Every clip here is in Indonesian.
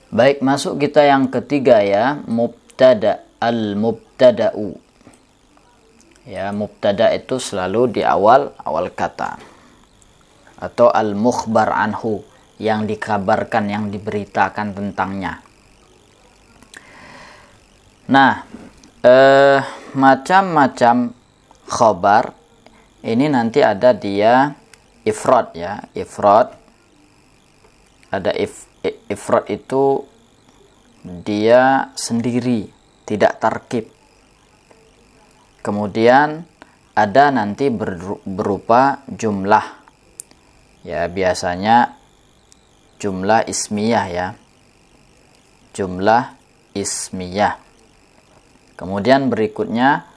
Baik, masuk kita yang ketiga ya, mubtada, al-mubtada'u. Ya, mubtada itu selalu di awal kata. Atau al-mukhbar anhu, yang dikabarkan, yang diberitakan tentangnya. Nah, macam-macam khobar ini nanti ada dia ifrad ya, ifrad. Ada ifrad itu dia sendiri, tidak tarkib. Kemudian ada nanti berupa jumlah. Ya, biasanya jumlah ismiyah ya. Jumlah ismiyah. Kemudian berikutnya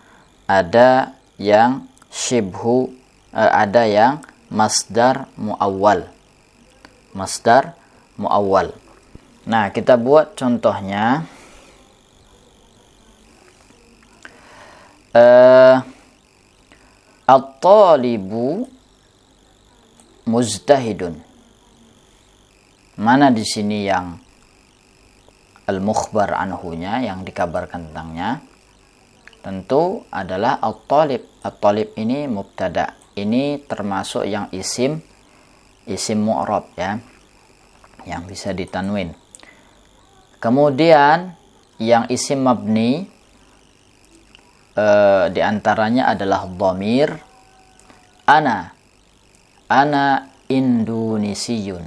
ada yang syibhu, ada yang masdar muawwal. Masdar muawwal. Nah, kita buat contohnya. At-talibu mujtahidun. Mana di sini yang al-mukhbar anhunya, yang dikabarkan tentangnya? Tentu adalah at-talib. At-talib ini mubtada. Ini termasuk yang isim mu'rab ya, yang bisa ditanwin. Kemudian yang isim mabni diantaranya adalah dhamir ana Indonesiyun.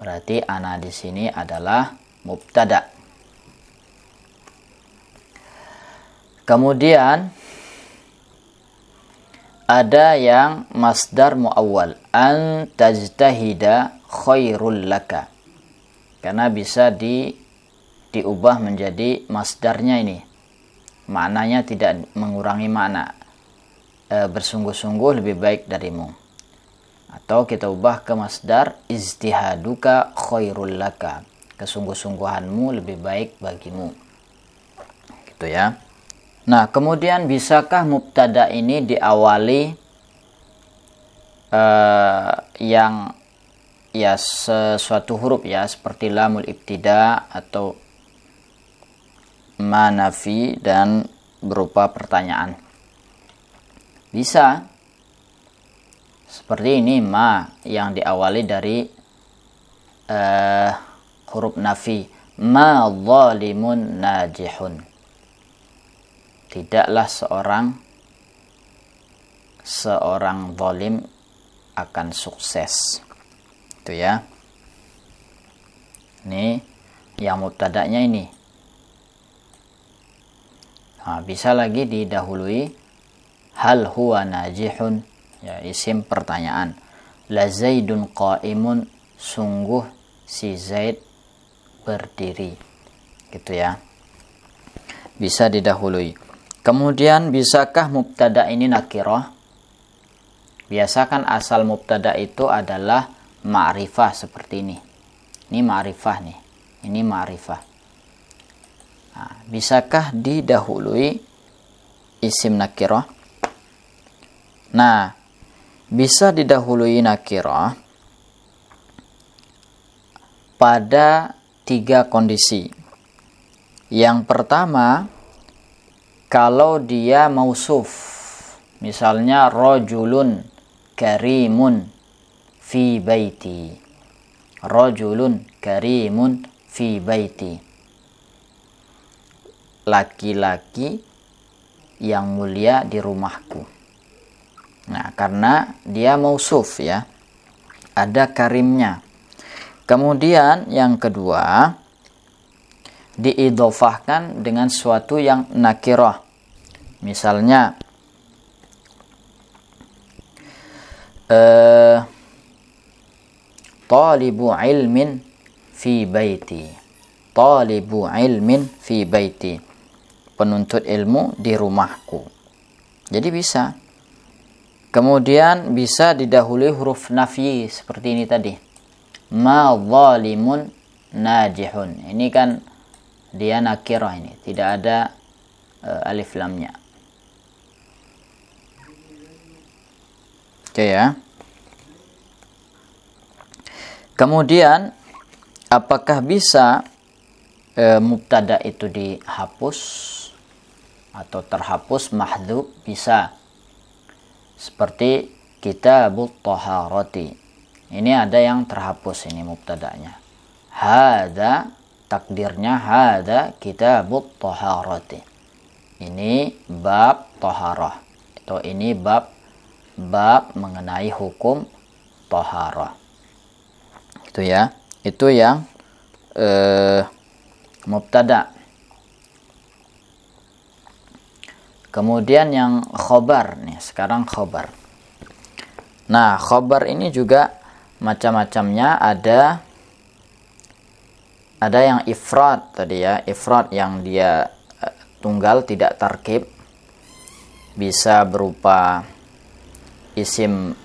Berarti ana di sini adalah mubtada. Kemudian ada yang masdar muawwal, an tajtahida khairul laka. Karena bisa diubah menjadi masdarnya ini. Maknanya tidak mengurangi makna. Bersungguh-sungguh lebih baik darimu. Atau kita ubah ke masdar ijtihaduka khairul laka. Kesungguh-sungguhanmu lebih baik bagimu. Gitu ya. Nah, kemudian bisakah mubtada ini diawali yang ya sesuatu huruf ya, seperti lamul ibtida atau manafi dan berupa pertanyaan? Bisa. Seperti ini, ma yang diawali dari huruf nafi. Ma zalimun najihun. Tidaklah seorang zalim akan sukses. Itu ya. Ini yang mubtada'nya ini. Nah, bisa lagi didahului hal huwa najihun, ya, isim pertanyaan. La zaidun qaimun, sungguh si Zaid berdiri. Gitu ya. Bisa didahului. Kemudian bisakah mubtada ini nakirah? Biasakan asal mubtada itu adalah ma'rifah seperti ini. Ini ma'rifah nih. Ini ma'rifah. Nah, bisakah didahului isim nakirah? Nah, bisa didahului nakirah pada 3 kondisi. Yang pertama, kalau dia mausuf, misalnya rajulun karimun fi baiti. Rajulun karimun fi baiti. Laki-laki yang mulia di rumahku. Nah, karena dia mausuf ya, ada karimnya. Kemudian yang kedua, diidhofahkan dengan suatu yang nakirah. Misalnya talibu ilmin fi baiti. Talibu ilmin fi baiti. Penuntut ilmu di rumahku. Jadi bisa. Kemudian bisa didahului huruf nafi seperti ini tadi. Ma zalimun najihun. Ini kan dia nakirah ini, tidak ada alif lamnya. Oke ya. Kemudian apakah bisa mubtada itu dihapus atau terhapus mahdhuf? Bisa. Seperti kitabut thaharati. Ini ada yang terhapus ini mubtadanya. Hadza, takdirnya hadza kitabut thaharati. Ini bab thaharah. Atau ini bab mengenai hukum thaharah. Itu ya. Itu yang mubtada. Kemudian yang khobar nih, sekarang khobar. Nah, khobar ini juga macam-macamnya, ada yang ifrad tadi ya, ifrad yang dia tunggal tidak tarkib, bisa berupa isim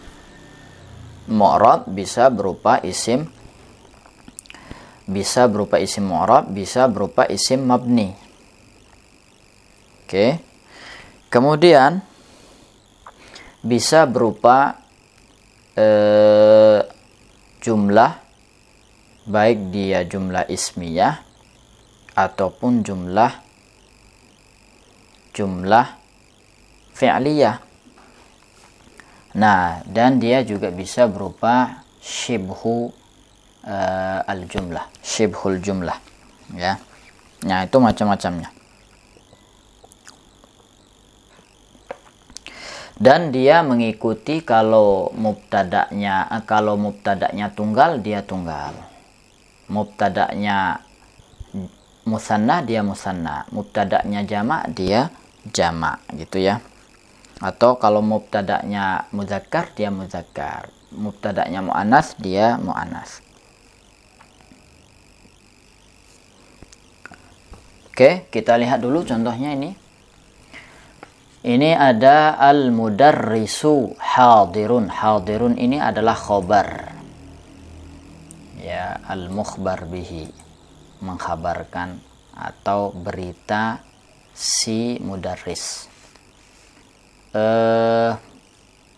mu'rab, bisa berupa isim mu'rab, bisa berupa isim mabni. Oke. Kemudian bisa berupa jumlah, baik dia jumlah ismiyah ataupun jumlah fi'liyah. Nah, dan dia juga bisa berupa syibhu al-jumlah, syibhul jumlah, ya. Nah, itu macam-macamnya. Dan dia mengikuti kalau mubtada'nya tunggal, dia tunggal. Mubtada'nya musanna, dia musanna. Mubtada'nya jamak, dia jamak, gitu ya. Atau kalau mubtada'nya muzakkar, dia muzakkar. Mubtada'nya mu'annas, dia mu'annas. Oke, kita lihat dulu contohnya ini. Ini ada al-mudarrisu hadirun. Hadirun ini adalah khobar. Ya, al-mukhbar bihi, mengkhabarkan atau berita si mudarris.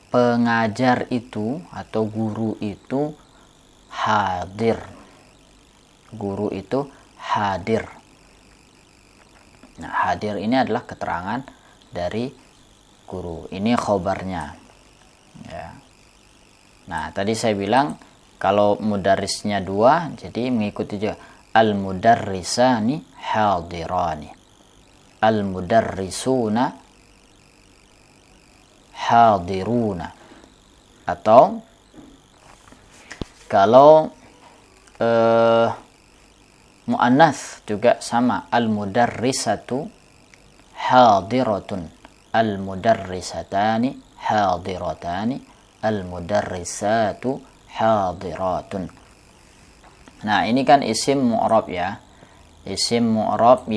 Pengajar itu atau guru itu hadir. Guru itu hadir. Nah, hadir ini adalah keterangan dari guru. Ini khobarnya. Ya. Nah, tadi saya bilang kalau mudarrisnya dua, jadi mengikuti juga al-mudarrisani hadirani, al-mudarrisuna hadiruna. Atau kalau mu'annas juga sama, al-mudarrisatu hadiratun, al-mudarrisatani hadiratani, al-mudarrisatu hadiratun. Nah, ini kan isim mu'rab ya. Isim mu'rab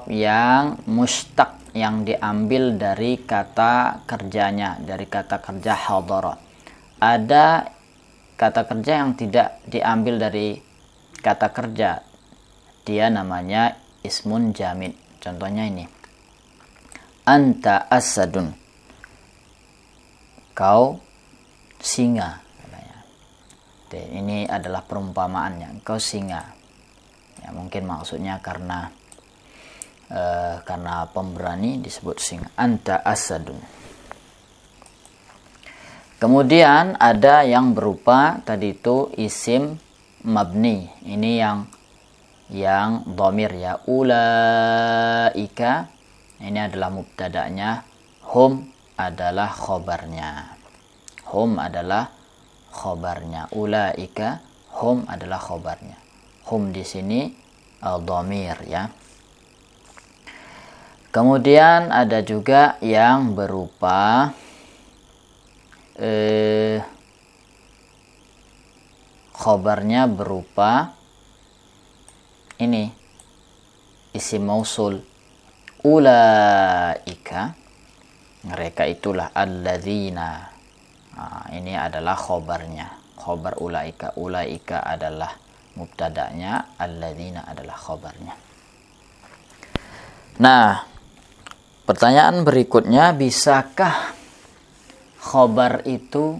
yang mustaq, yang diambil dari kata kerjanya, dari kata kerja hadara. Ada kata kerja yang tidak diambil dari kata kerja, dia namanya ismun jamid. Contohnya ini, anta asadun, kau singa. Ini adalah perumpamaannya, kau singa. Ya, mungkin maksudnya karena pemberani disebut singa. Anta asadun. Kemudian ada yang berupa tadi itu isim mabni. Ini yang dhamir ya. Ulaika, ini adalah mubtada'nya, hum adalah khobarnya. Hum adalah khobarnya. Ulaika, hum adalah khobarnya. Hum di sini dhamir ya. Kemudian ada juga yang berupa khobarnya berupa ini isim mausul, ulaika, mereka itulah, alladzina. Nah, ini adalah khobarnya, khobar ulaika. Ulaika adalah mubtada'nya, alladzina adalah khobarnya. Nah, pertanyaan berikutnya, bisakah khobar itu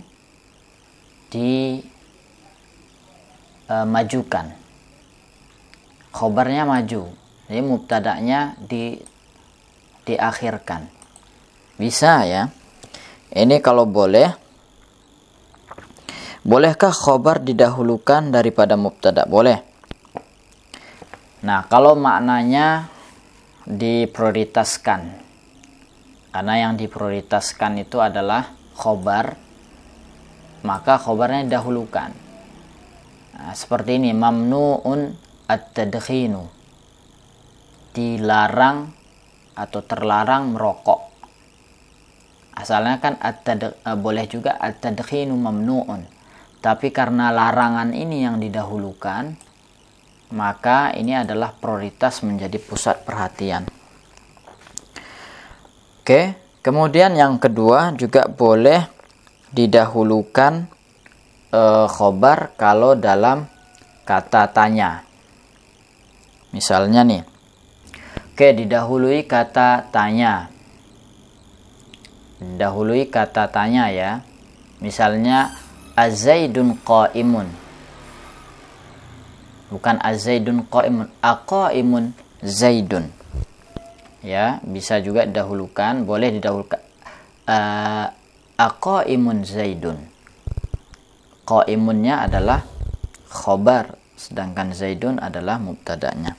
dimajukan. Khobarnya maju. Jadi mubtada'nya diakhirkan. Bisa ya. Ini kalau boleh. Bolehkah khobar didahulukan daripada mubtada? Boleh. Nah, kalau maknanya diprioritaskan. Karena yang diprioritaskan itu adalah khobar, maka khobarnya didahulukan. Nah, seperti ini, mamnu'un at-tadkhinu. Dilarang atau terlarang merokok. Asalnya kan boleh juga at-tadkhinu mamnu'un. Tapi karena larangan ini yang didahulukan, maka ini adalah prioritas menjadi pusat perhatian. Oke, kemudian yang kedua juga boleh didahulukan khobar kalau dalam kata tanya. Misalnya nih, oke, didahului kata tanya. Didahului kata tanya ya. Misalnya Az-Zaidun qa'imun. Bukan Az-Zaidun qa'imun, aqa'imun Zaidun. Ya, bisa juga didahulukan, boleh didahulukan aqa'imun Zaidun. Qa'imunnya adalah khobar, sedangkan Zaidun adalah mubtada'nya.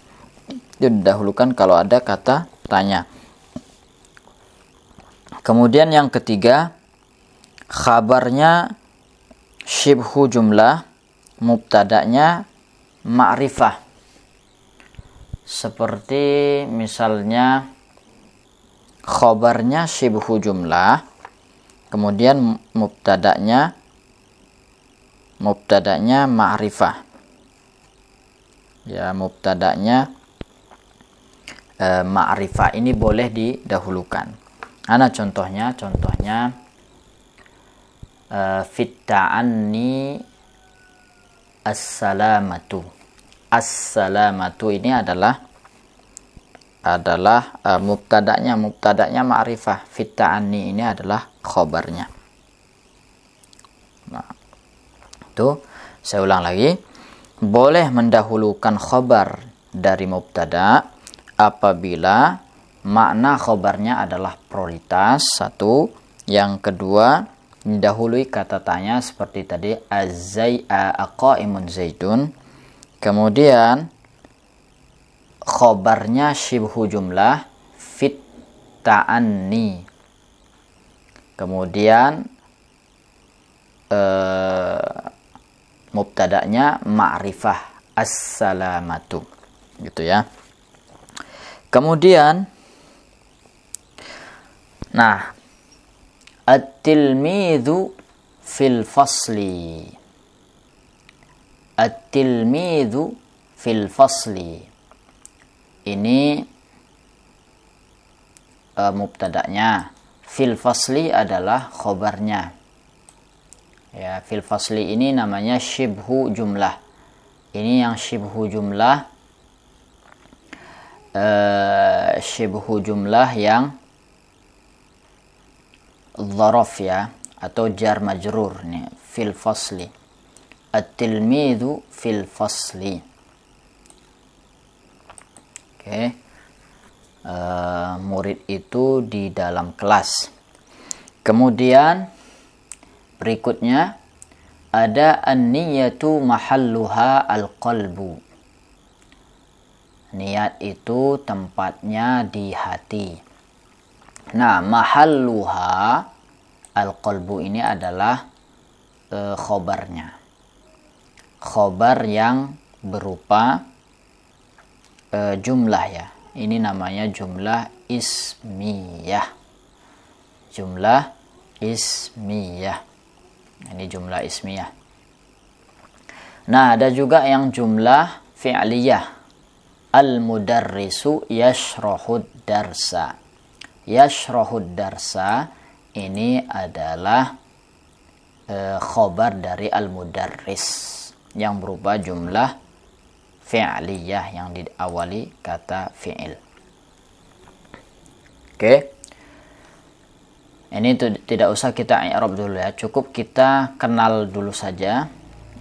Itu didahulukan kalau ada kata tanya. Kemudian yang ketiga, khabarnya syibhu jumlah, mubtada'nya ma'rifah. Seperti misalnya khabarnya syibhu jumlah, kemudian mubtada'nya ma'rifah. Ya, mubtada'nya ma'rifah ini boleh didahulukan. Ana contohnya fit ta'anni as-salamatu. As-salamatu ini adalah mubtada'nya ma'rifah. Fit ta'anni ini adalah khobarnya. Nah, itu saya ulang lagi. Boleh mendahulukan khobar dari mubtada apabila makna khobarnya adalah prioritas, satu. Yang kedua, didahului kata tanya seperti tadi aqaimun Zaidun. Kemudian khobarnya syibhu jumlah fit ta'anni. Kemudian mubtada'nya ma'rifah as-salamatu. Gitu ya. Kemudian at-tilmidhu fil fasli. At-tilmidhu fil fasli. Ini mubtada'nya. Fil fasli adalah khobarnya. Ya, fil fasli ini namanya syibhu jumlah. Ini yang syibhu jumlah. Syibhu jumlah yang dzaraf ya, atau jar majrur nih, fil fasli. At-tilmidhu fil fasli. Oke. Murid itu di dalam kelas. Kemudian berikutnya ada an-niyatu mahalluha al-qalbu. Niat itu tempatnya di hati. Nah, mahalluha al-qalbu ini adalah khobarnya. Khobar yang berupa jumlah ya. Ini namanya jumlah ismiyah. Jumlah ismiyah. Ini jumlah ismiyah. Nah, ada juga yang jumlah fi'liyah. Al-mudarrisu yashrahud darsa. Yashrahud darsa ini adalah khobar dari al-mudarris yang berupa jumlah fi'liyah yang diawali kata fi'il. Oke. Ini tidak usah kita i'rab dulu ya, cukup kita kenal dulu saja.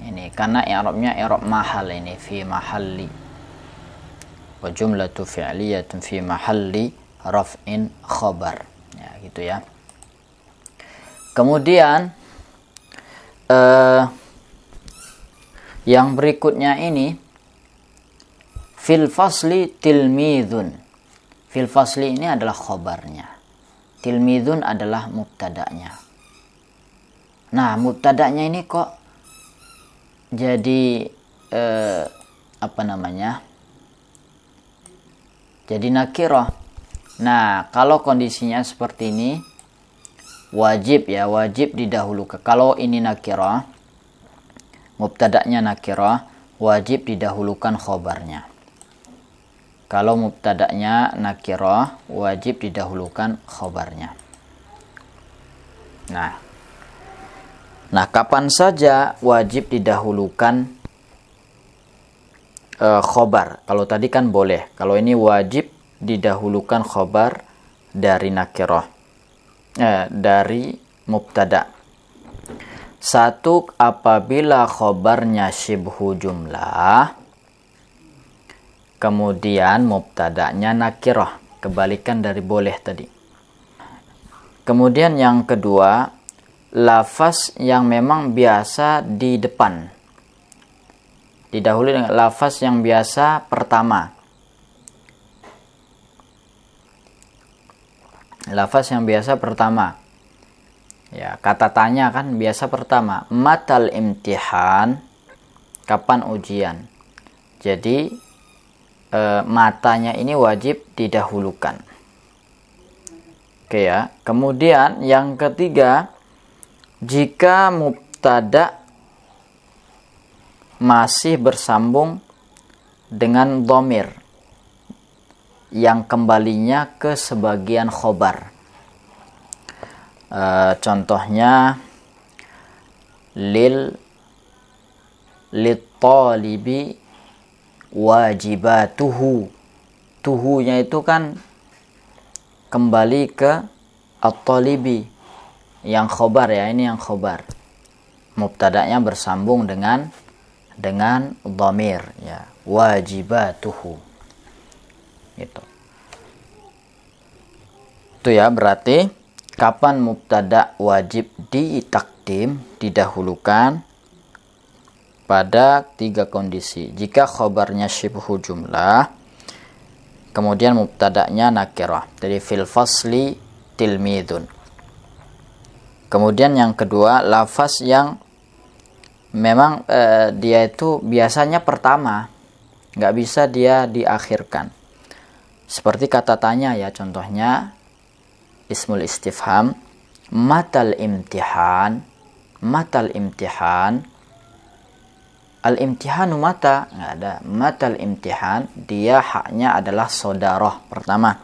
Ini karena i'rabnya i'rab mahal, ini fi mahalli. Wa jumlatu fi'liyatun fi mahalli raf'in khabar. Ya, gitu ya. Kemudian yang berikutnya ini fil fasli tilmidun. Fil fasli ini adalah khabarnya. Tilmidun adalah mubtada'nya. Nah, mubtada'nya ini kok jadi apa namanya? Jadi nakirah. Nah, kalau kondisinya seperti ini wajib ya, wajib didahulukan. Kalau ini nakirah, mubtada'nya nakirah, wajib didahulukan khobarnya. Kalau mubtada'nya nakirah, wajib didahulukan khobarnya. Nah, kapan saja wajib didahulukan khobar? Kalau tadi kan boleh. Kalau ini wajib didahulukan khobar dari nakirah, dari mubtada'. Satu, apabila khobarnya syibhu jumlah, kemudian mubtada'nya nakirah, kebalikan dari boleh tadi. Kemudian yang kedua, lafaz yang memang biasa di depan, didahului dengan lafaz yang biasa pertama. Lafaz yang biasa pertama. Ya, kata tanya kan biasa pertama. Matal imtihan, kapan ujian. Jadi matanya ini wajib didahulukan. Oke ya. Kemudian yang ketiga, jika mubtada masih bersambung dengan dhamir yang kembalinya ke sebagian khobar. Contohnya lit-talibi wajibatuhu. Tuhunya itu kan kembali ke at-talibi yang khobar ya, ini yang khobar. Mubtada'nya bersambung dengan dhamir ya, wajibatuhu. Gitu. Itu ya, berarti kapan mubtada' wajib ditakdim, didahulukan? Pada 3 kondisi. Jika khobarnya syibhu jumlah, kemudian mubtada'nya nakirah. Jadi fil fasli tilmidun. Kemudian yang kedua, lafaz yang memang dia itu biasanya pertama, nggak bisa dia diakhirkan. Seperti kata tanya ya, contohnya ismul istifham, matal imtihan, matal imtihan. Al-imtihanu mata, nggak ada. Matal imtihan, dia haknya adalah sodaroh pertama.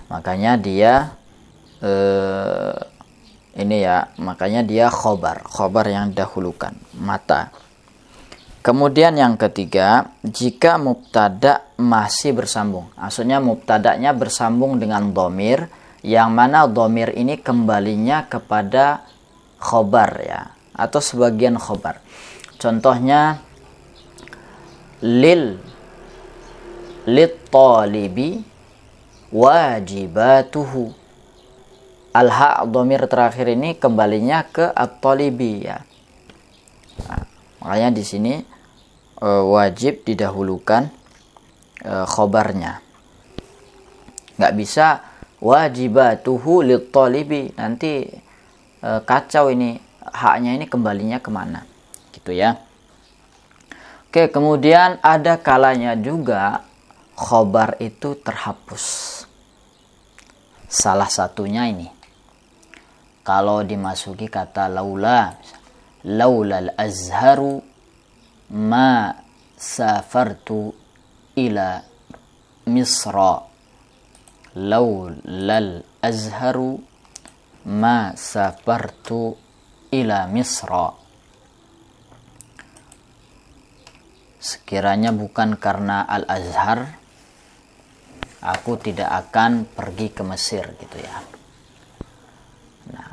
Makanya dia ini ya, makanya dia khobar yang dahulukan, mata. Kemudian yang ketiga, jika mubtada' masih bersambung, maksudnya mubtada'nya bersambung dengan dhamir, yang mana dhamir ini kembalinya kepada khobar ya, atau sebagian khobar. Contohnya lit-talibi wajibatuhu. Al-ha' dhamir terakhir ini kembalinya ke at-talibi ya. Nah, makanya di sini wajib didahulukan khobarnya. Nggak bisa wajibatuhu lit-talibi, nanti kacau ini, haknya ini kembalinya kemana? Gitu ya. Oke, kemudian ada kalanya juga khobar itu terhapus. Salah satunya ini, kalau dimasuki kata laulal azharu ma safartu ila misra. Laulal azharu ma safartu ila misra. Sekiranya bukan karena Al-Azhar, aku tidak akan pergi ke Mesir, gitu ya.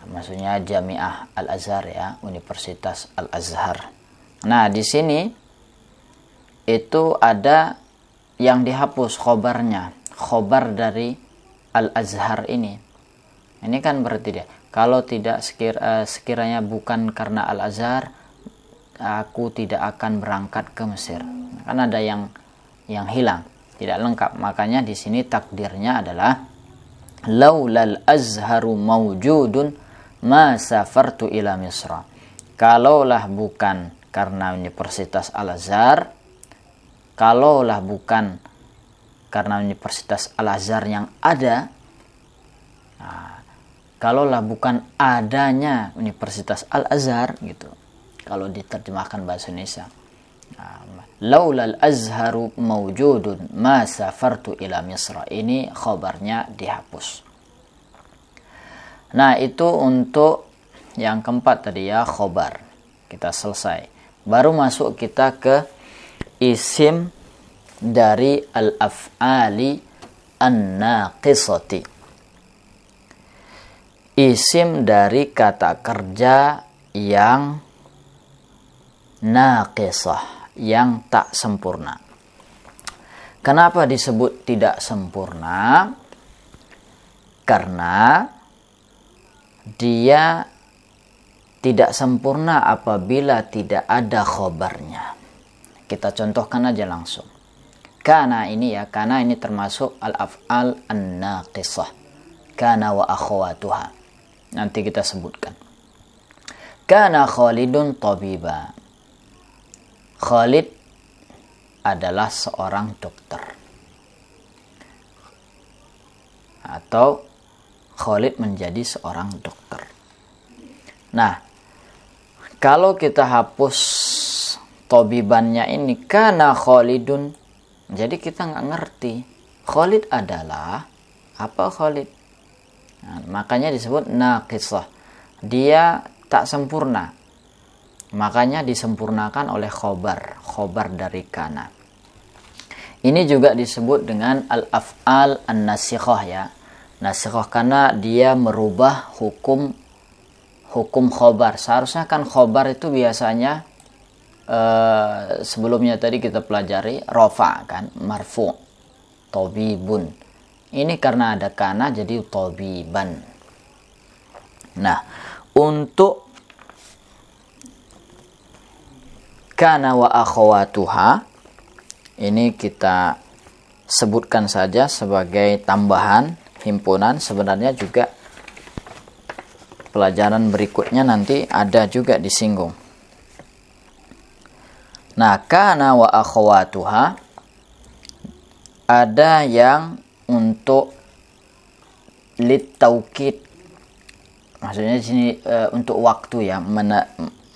maksudnya Jami'ah Al-Azhar ya, Universitas Al-Azhar. Nah, di sini itu ada yang dihapus khobarnya, khobar dari Al-Azhar ini. Ini kan berarti dia, kalau tidak sekiranya bukan karena Al-Azhar, aku tidak akan berangkat ke Mesir. Kan ada yang hilang, tidak lengkap. Makanya di sini takdirnya adalah laulal azharu mawjudun ma safartu ila Misra. Kalaulah bukan karena Universitas Al-Azhar, kalaulah bukan karena Universitas Al-Azhar yang ada, kalaulah bukan adanya Universitas Al-Azhar gitu, kalau diterjemahkan bahasa Indonesia, laulal azharu mawjudun ma safartu ila Misra, ini khabarnya dihapus. Nah, itu untuk yang keempat tadi ya, khabar. Kita selesai. Baru masuk kita ke isim dari al-af'ali an-naqisati. Isim dari kata kerja yang naqisah, yang tak sempurna. Kenapa disebut tidak sempurna? Karena dia tidak sempurna apabila tidak ada khobarnya. Kita contohkan aja langsung. Kana ini ya, kana ini termasuk al-af'al an-naqisah. Kana wa akhawatuha. Nanti kita sebutkan. Kana Khalidun tabiba. Khalid adalah seorang dokter. Atau Khalid menjadi seorang dokter. Nah, kalau kita hapus tabibannya ini, kana Khalidun, jadi kita nggak ngerti Khalid adalah apa Khalid. Nah, makanya disebut naqisah. Dia tak sempurna. Makanya disempurnakan oleh khobar dari kana. Ini juga disebut dengan al-af'al an-nasikhah ya. Nasikhah karena dia merubah hukum khobar. Seharusnya kan khobar itu biasanya sebelumnya tadi kita pelajari rafa kan, marfu, tabibun. Ini karena ada kana jadi tabiban. Nah, untuk kana wa akhawatuha ini kita sebutkan saja sebagai tambahan himpunan. Sebenarnya juga pelajaran berikutnya nanti ada juga disinggung. Nah, kana wa akhawatuha ada yang untuk litaukid, maksudnya di sini untuk waktu ya,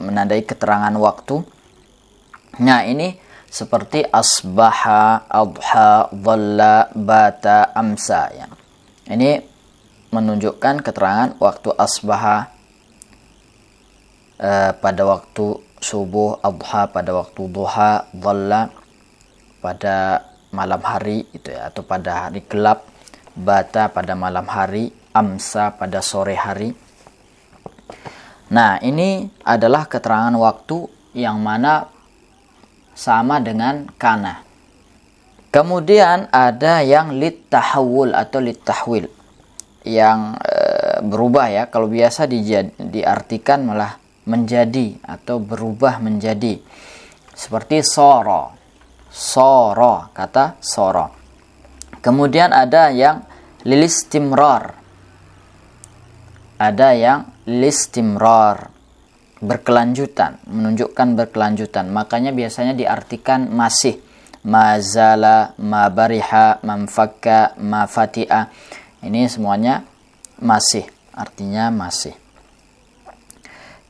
menandai keterangan waktu. Nah, ini seperti asbaha, adha, dhalla, bata, amsa ya. Ini menunjukkan keterangan waktu asbaha pada waktu subuh, adha pada waktu duha, dhalla pada malam hari itu ya, atau pada hari gelap, bata pada malam hari, amsa pada sore hari. Nah, ini adalah keterangan waktu yang mana sama dengan kana. Kemudian ada yang lit tahawul atau lit tahwil yang berubah ya. Kalau biasa diartikan malah menjadi atau berubah menjadi, seperti soro, kata soro. Kemudian ada yang lilistimrar, ada yang listimrar, berkelanjutan, menunjukkan berkelanjutan. Makanya biasanya diartikan masih, mazala, mabariha, mamfakka, mafati'a. Ini semuanya masih, artinya masih.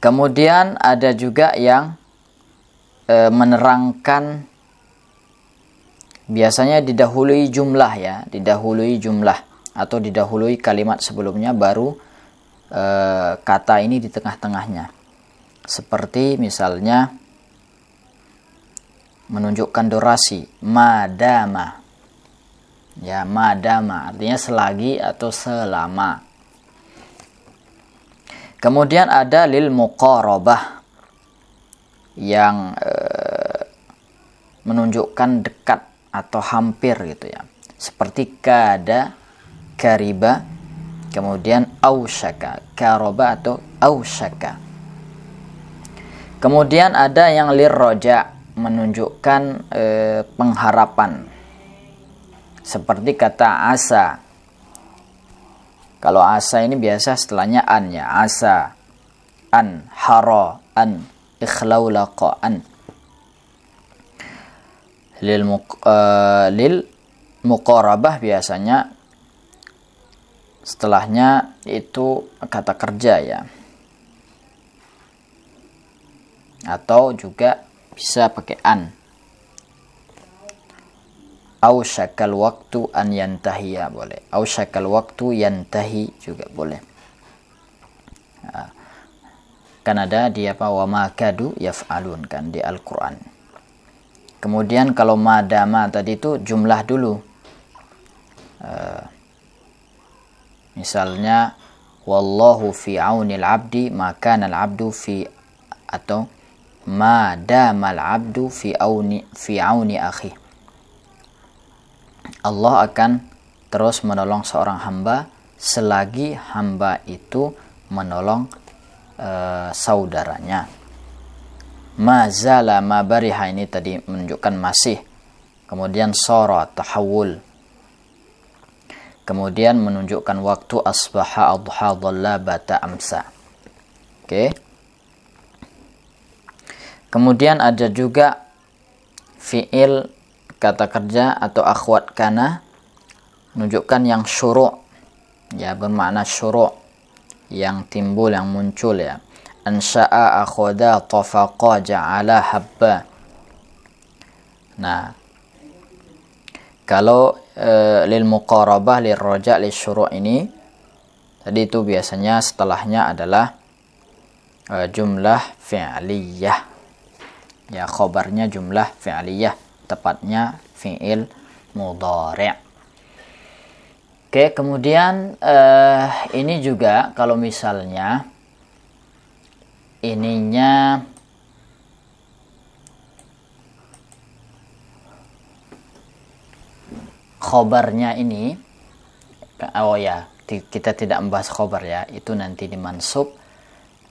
Kemudian ada juga yang menerangkan, biasanya didahului jumlah ya, didahului jumlah atau didahului kalimat sebelumnya baru kata ini di tengah-tengahnya. Seperti misalnya menunjukkan durasi, madama. Ya, madama artinya selagi atau selama. Kemudian ada lil muqarabah yang menunjukkan dekat atau hampir gitu ya. Seperti kada, kariba, kemudian ausyaka, karoba atau ausyaka. Kemudian ada yang lirroja, menunjukkan pengharapan. Seperti kata asa. Kalau asa ini biasa setelahnya an ya, asa, an, hara, an, ikhlaulaqa, an. Lil muqarabah biasanya setelahnya itu kata kerja ya. Atau juga bisa pakai an. Ausyakal waktu an yantahiya boleh. Ausyakal waktu yantahi juga boleh. Nah, kan ada di apa wa ma kadu yaf'alun kan di Al-Qur'an. Kemudian kalau madama tadi itu jumlah dulu. Misalnya wallahu fi aunil abdi maka al abdu fi, atau madamal abdu fi auni akhi. Allah akan terus menolong seorang hamba selagi hamba itu menolong saudaranya. Mazala mabariha ini tadi menunjukkan masih. Kemudian sora tahawul. Kemudian menunjukkan waktu asbaha adha dhalla bata amsa. Oke. Kemudian ada juga fiil kata kerja atau akhwat kana, menunjukkan yang syuru' ya, bermakna syuru' yang timbul, yang muncul ya. Ansha'a akhudha tafaqa ja'ala habba. Nah, kalau lil muqarabah lil roja lil syuru' ini tadi itu biasanya setelahnya adalah jumlah fi'liyah ya, khobarnya jumlah fi'liyah, tepatnya fi'il mudhari'. Oke, kemudian ini juga kalau misalnya ininya khobarnya ini, oh ya, kita tidak membahas khobar ya, itu nanti dimansub.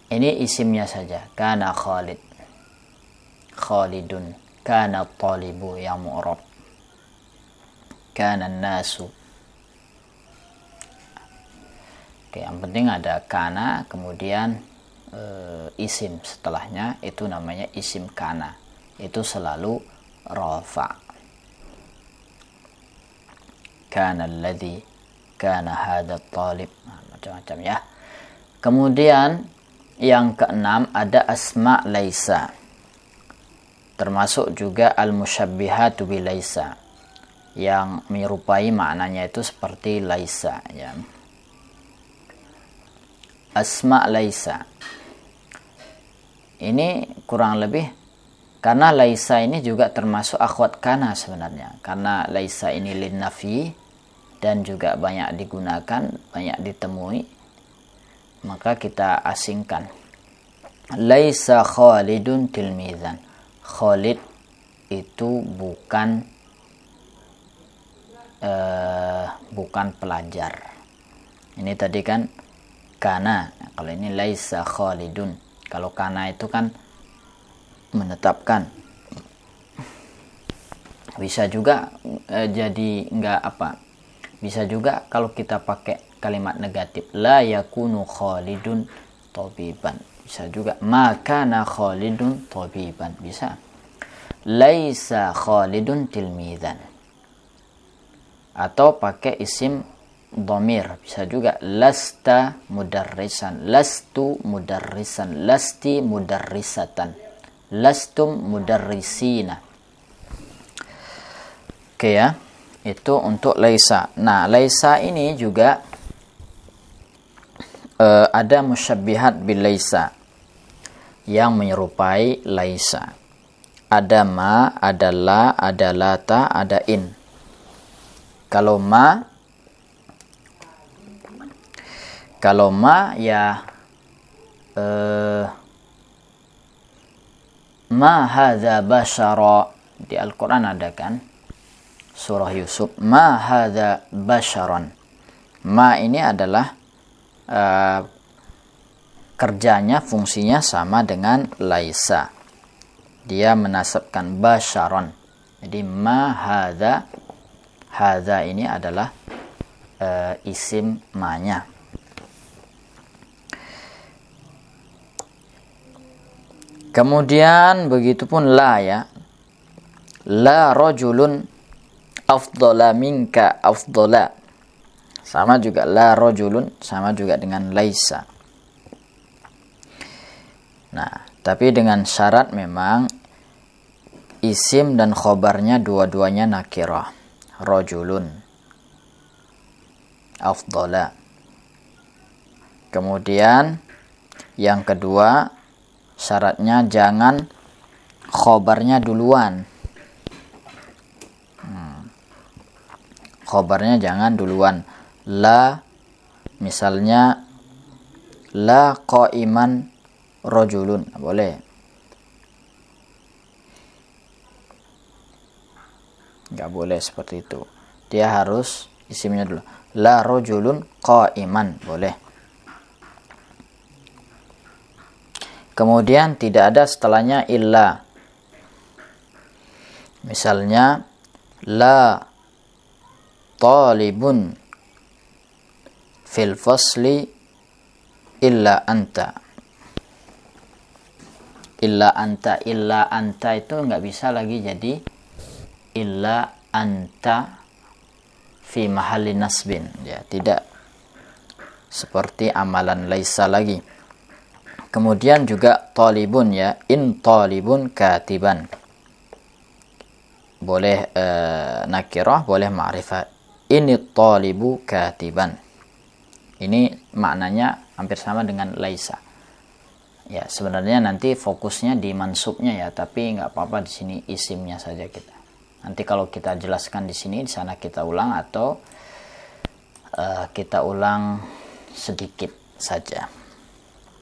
Ini isimnya saja, kana Khalid, Khalidun, kana talibu yang mu'rab, kana nasu. Oke, yang penting ada kana, kemudian isim setelahnya, itu namanya isim kana, itu selalu rafa. Kana alladhi, kana hadha talib, macam-macam ya. Kemudian yang keenam ada asma laisa, termasuk juga al-musyabbihatu bi laisa, yang menyerupai maknanya itu seperti laisa ya. Asma laisa ini kurang lebih, karena laisa ini juga termasuk akhwat kana sebenarnya, karena laisa ini lin nafi dan juga banyak digunakan, banyak ditemui, maka kita asingkan. Laisa Khalidun tilmizan, Khalid itu bukan pelajar. Ini tadi kan kana, kalau ini laisa Khalidun. Kalau kana itu kan menetapkan. Bisa juga jadi enggak apa, bisa juga kalau kita pakai kalimat negatif, la yakunu Khalidun tabiban, bisa juga makana Khalidun tabiban, bisa. Laisa Khalidun tilmizan, atau pakai isim dhamir, bisa juga lasta mudarrisan, lastu mudarrisan, lasti mudarrisatan, lastum mudarrisina. Oke ya, itu untuk laisa. Nah, laisa ini juga ada musyabbihat bil laisa yang menyerupai laisa. Ada ma, ada la, ada lata, ada in. Kalau ma ya ma hadza basyara, di Al-Qur'an ada kan, surah Yusuf, ma hadza basyaron. Ma ini adalah kerjanya, fungsinya sama dengan laisa. Dia menasabkan basyaron. Jadi ma hadza, hadza ini adalah isim ma-nya. Kemudian begitupun la ya. La rajulun afdala minka afdala. Sama juga la rajulun, sama juga dengan laisa. Nah, tapi dengan syarat memang isim dan khobarnya dua-duanya nakirah. Rajulun afdala. Kemudian yang kedua, syaratnya jangan khobarnya duluan. Khobarnya jangan duluan. La, misalnya la qa'iman rajulun, boleh. Nggak boleh seperti itu. Dia harus isimnya dulu. La rajulun qa'iman, boleh. Kemudian tidak ada setelahnya illa. Misalnya la talibun fil fasli illa anta. Illa anta itu nggak bisa lagi jadi illa anta fi mahalli nasbin, ya, tidak seperti amalan laisa lagi. Kemudian juga talibun ya, in talibun katiban. Boleh nakirah, boleh ma'rifah. Ini talibu katiban. Ini maknanya hampir sama dengan laisa. Ya, sebenarnya nanti fokusnya di mansubnya ya, tapi nggak apa-apa di sini isimnya saja kita. Nanti kalau kita jelaskan di sini, di sana kita ulang atau kita ulang sedikit saja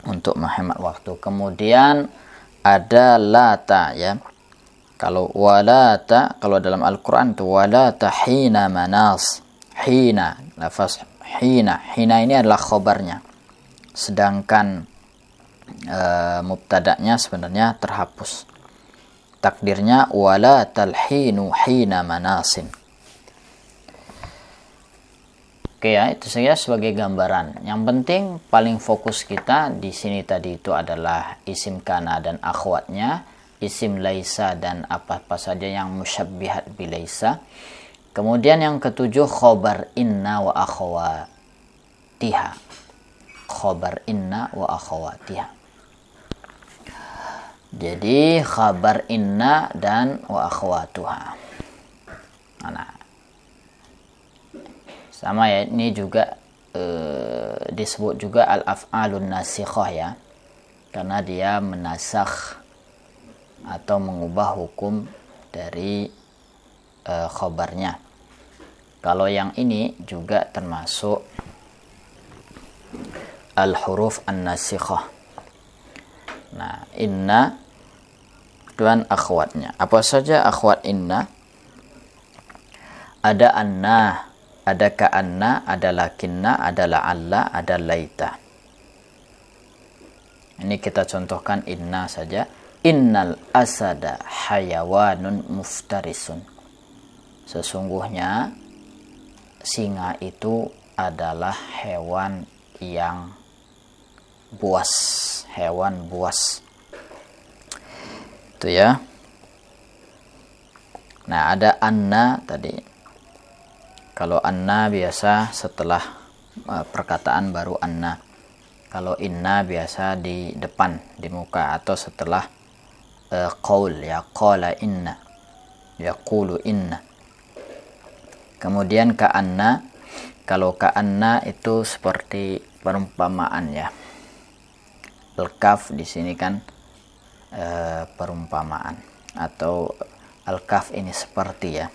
untuk menghemat waktu. Kemudian ada lata ya. Kalau walata, kalau dalam Al-Qur'an itu walata hina manas. Hina, lafaz hina. Hina ini adalah khobarnya. Sedangkan mubtada'nya sebenarnya terhapus. Takdirnya walatal hinu hina manasin. Oke ya, itu saja sebagai gambaran. Yang penting paling fokus kita di sini tadi itu adalah isim kana dan akhwatnya, isim laisa dan apa-apa saja yang musyabbihat bilaisa. Kemudian yang ketujuh khobar inna wa akhwatiha. Khobar inna wa akhwatiha. Jadi khabar inna dan wa akhwatuha. Nah, sama ya, ini juga disebut juga al-af'alun nasikhah ya, karena dia menasakh atau mengubah hukum dari khabarnya. Kalau yang ini juga termasuk al-huruf an-nasikhah. Nah, inna dan akhwatnya. Apa saja akhwat inna? Ada anna, ada ka'anna, ada lakinna, ada la'alla, ada laita. Ini kita contohkan inna saja. Innal asada hayawanun muftarisun. Sesungguhnya singa itu adalah hewan yang buas, hewan buas. Itu ya. Nah, ada anna tadi. Kalau anna biasa setelah perkataan baru anna. Kalau inna biasa di depan, di muka, atau setelah qaul ya, qala inna, yaqulu inna. Kemudian ka'anna, kalau ka'anna itu seperti perumpamaan ya. Al-kaf di sini kan perumpamaan, atau al-kaf ini seperti ya,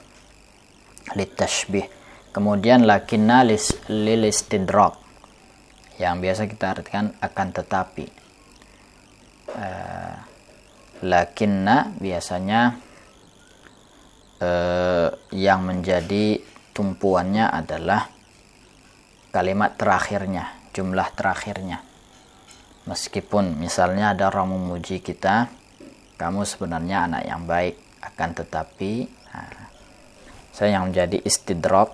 litashbih. Kemudian lakinna lil istidrak, yang biasa kita artikan akan tetapi. Lakinna biasanya yang menjadi tumpuannya adalah kalimat terakhirnya, jumlah terakhirnya. Meskipun misalnya ada orang memuji kita, kamu sebenarnya anak yang baik, akan tetapi saya yang menjadi istidrak,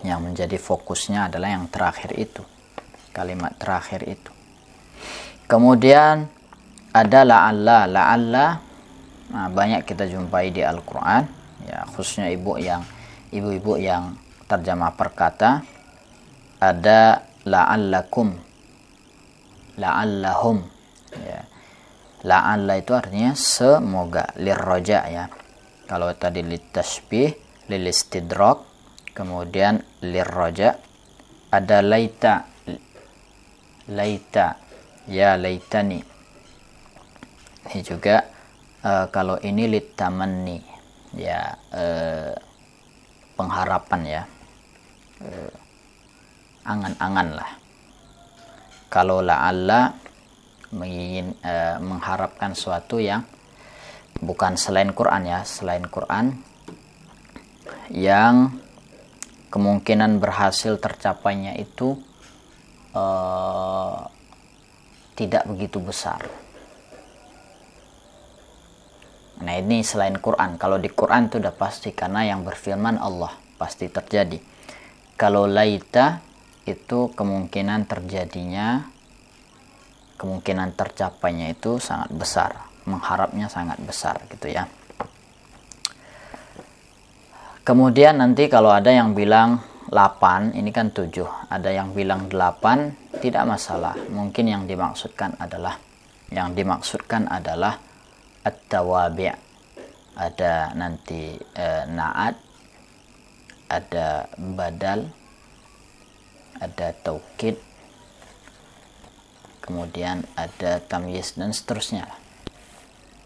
yang menjadi fokusnya adalah yang terakhir itu, kalimat terakhir itu. Kemudian ada la'alla. Banyak kita jumpai di Al-Quran, ya, khususnya ibu-ibu yang terjemah perkata. Ada la'allakum, la'allahum, ya. La'alla itu artinya semoga, lirroja, ya. Kalau tadi litashbih, lilistidrak, kemudian lirroja. Ada laita, ya laitani. Ini juga kalau ini litamanni, ya, pengharapan, ya, angan-angan lah. Kalau la'alla mengharapkan sesuatu yang bukan selain Quran, ya, selain Quran, yang kemungkinan berhasil tercapainya itu tidak begitu besar. Nah, ini selain Quran. Kalau di Quran itu udah pasti, karena yang berfirman Allah, pasti terjadi. Kalau laita itu kemungkinan terjadinya, kemungkinan tercapainya itu sangat besar, mengharapnya sangat besar, gitu ya. Kemudian nanti kalau ada yang bilang 8, ini kan 7, ada yang bilang 8, tidak masalah. Mungkin yang dimaksudkan adalah at-tawabi'. Ada nanti na'at, ada badal, ada taukid, kemudian ada tamyiz dan seterusnya.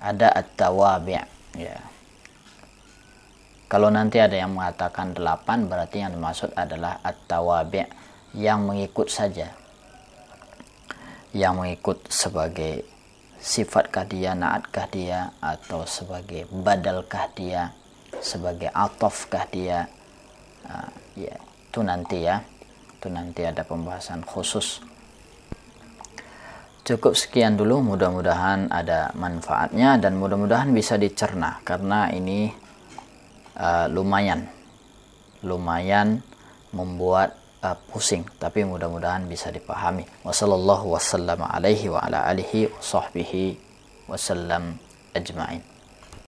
Ada at-tawabi', ya. Kalau nanti ada yang mengatakan 8, berarti yang dimaksud adalah at-tawabi', yang mengikut saja, yang mengikut sebagai sifatkah dia, naatkah dia, atau sebagai badalkah dia, sebagai atofkah dia, ya, itu nanti, ya, itu nanti ada pembahasan khusus. Cukup sekian dulu, mudah-mudahan ada manfaatnya dan mudah-mudahan bisa dicerna, karena ini lumayan membuat pusing, tapi mudah-mudahan bisa dipahami. Wassallallahu wasallam alaihi wa ala alihi wa sahbihi wasallam ajma'in.